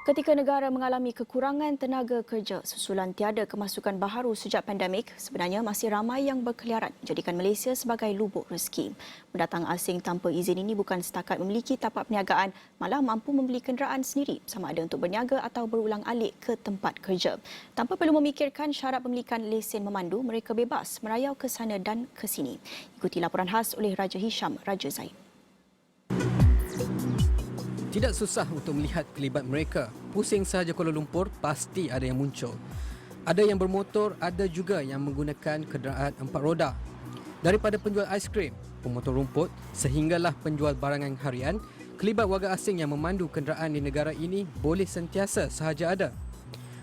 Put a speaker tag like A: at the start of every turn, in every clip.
A: Ketika negara mengalami kekurangan tenaga kerja susulan tiada kemasukan baharu sejak pandemik, sebenarnya masih ramai yang berkeliaran menjadikan Malaysia sebagai lubuk rezeki. Pendatang asing tanpa izin ini bukan setakat memiliki tapak perniagaan, malah mampu membeli kenderaan sendiri sama ada untuk berniaga atau berulang alik ke tempat kerja. Tanpa perlu memikirkan syarat pemilikan lesen memandu, mereka bebas merayau ke sana dan ke sini. Ikuti laporan khas oleh Raja Hisham Raja Zaid.
B: Tidak susah untuk melihat kelibat mereka. Pusing sahaja Kuala Lumpur, pasti ada yang muncul. Ada yang bermotor, ada juga yang menggunakan kenderaan 4 roda. Daripada penjual aiskrim, pemotor rumput, sehinggalah penjual barangan harian, kelibat warga asing yang memandu kenderaan di negara ini boleh sentiasa sahaja ada.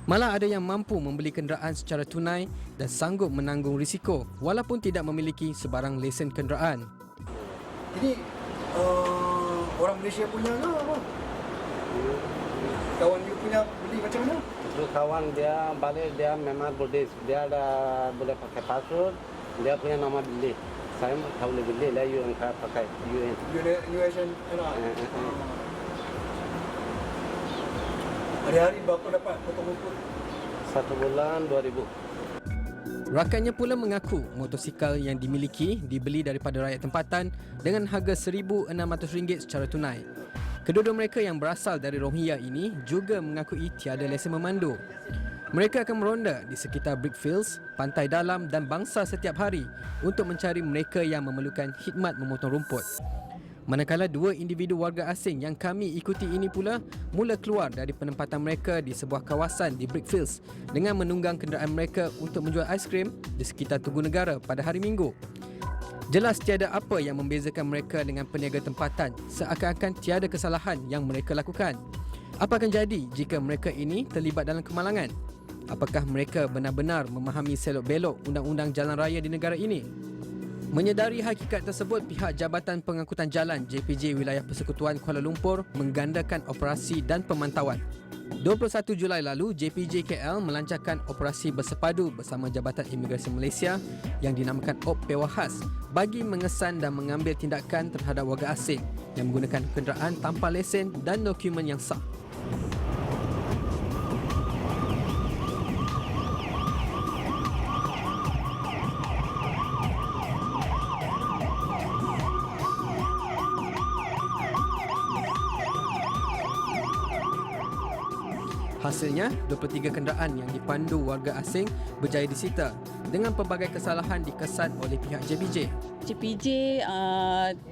B: Malah ada yang mampu membeli kenderaan secara tunai dan sanggup menanggung risiko walaupun tidak memiliki sebarang lesen kenderaan.
C: Jadi orang Malaysia punya ke apa? Kawan you punya beli macam mana?
D: Itu kawan dia balik, dia memang Buddhis. Dia ada boleh pakai pasport, dia punya nama beli. Saya tak boleh beli lah, you yang pakai UN.
C: UN hari-hari berapa dapat potong rumput?
D: 1 bulan 2,000.
B: Rakannya pula mengaku motosikal yang dimiliki dibeli daripada rakyat tempatan dengan harga RM1,600 secara tunai. Kedua-dua mereka yang berasal dari Rohingya ini juga mengakui tiada lesen memandu. Mereka akan meronda di sekitar Brickfields, Pantai Dalam dan Bangsa setiap hari untuk mencari mereka yang memerlukan khidmat memotong rumput. Manakala dua individu warga asing yang kami ikuti ini pula mula keluar dari penempatan mereka di sebuah kawasan di Brickfields dengan menunggang kenderaan mereka untuk menjual aiskrim di sekitar Tugu Negara pada hari Minggu. Jelas tiada apa yang membezakan mereka dengan peniaga tempatan, seakan-akan tiada kesalahan yang mereka lakukan. Apa akan jadi jika mereka ini terlibat dalam kemalangan? Apakah mereka benar-benar memahami selok-belok undang-undang jalan raya di negara ini? Menyedari hakikat tersebut, pihak Jabatan Pengangkutan Jalan JPJ Wilayah Persekutuan Kuala Lumpur menggandakan operasi dan pemantauan. 21 Julai lalu, JPJ KL melancarkan operasi bersepadu bersama Jabatan Imigresen Malaysia yang dinamakan OP Pewahas bagi mengesan dan mengambil tindakan terhadap warga asing yang menggunakan kenderaan tanpa lesen dan dokumen yang sah. Hasilnya, 23 kenderaan yang dipandu warga asing berjaya disita dengan pelbagai kesalahan dikesan oleh pihak JPJ.
E: JPJ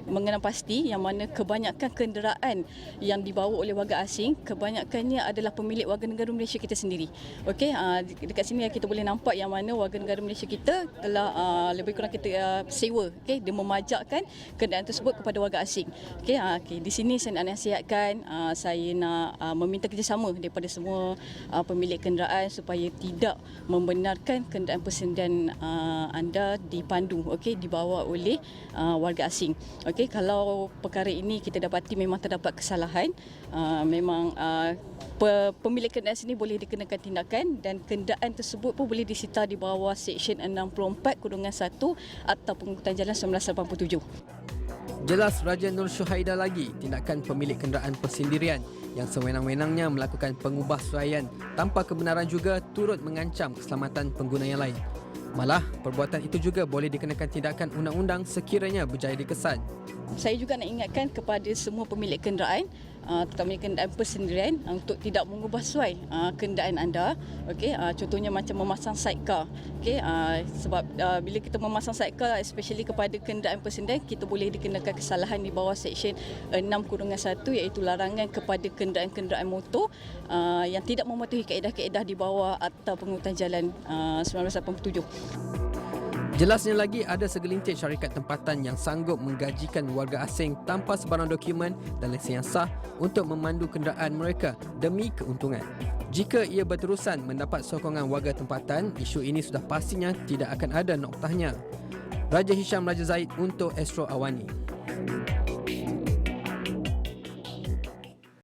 E: mengenal pasti yang mana kebanyakan kenderaan yang dibawa oleh warga asing kebanyakannya adalah pemilik warga negara Malaysia kita sendiri. Okey, dekat sini kita boleh nampak yang mana warga negara Malaysia kita telah lebih kurang kita sewa, okey, dia memajakkan kenderaan tersebut kepada warga asing. Okey, di sini saya nak nasihatkan, saya nak meminta kerjasama daripada semua pemilik kenderaan supaya tidak membenarkan kenderaan persendirian anda dipandu, okey, dibawa oleh warga asing. Okey, kalau perkara ini kita dapati memang terdapat kesalahan, memang pemilik kenderaan sini boleh dikenakan tindakan dan kenderaan tersebut pun boleh disita di bawah Seksyen 64/1 Akta Pengangkutan Jalan 1987.
B: Jelas Raja Nur Syuhaida lagi tindakan pemilik kenderaan persendirian yang sewenang-wenangnya melakukan pengubahsuaian tanpa kebenaran juga turut mengancam keselamatan pengguna yang lain. Malah, perbuatan itu juga boleh dikenakan tindakan undang-undang sekiranya berjaya dikesan.
E: Saya juga nak ingatkan kepada semua pemilik kenderaan, terutamanya kenderaan persendirian, untuk tidak mengubah suai kenderaan anda. Okey, contohnya macam memasang sidecar. Okey, sebab bila kita memasang sidecar, especially kepada kenderaan persendirian, kita boleh dikenakan kesalahan di bawah Seksyen 6/1 iaitu larangan kepada kenderaan-kenderaan motor yang tidak mematuhi kaedah-kaedah di bawah Akta Pengangkutan Jalan 1987.
B: Jelasnya lagi, ada segelintir syarikat tempatan yang sanggup menggajikan warga asing tanpa sebarang dokumen dan lesen yang sah untuk memandu kenderaan mereka demi keuntungan. Jika ia berterusan mendapat sokongan warga tempatan, isu ini sudah pastinya tidak akan ada noktahnya. Raja Hisham Raja Zaid untuk Astro Awani.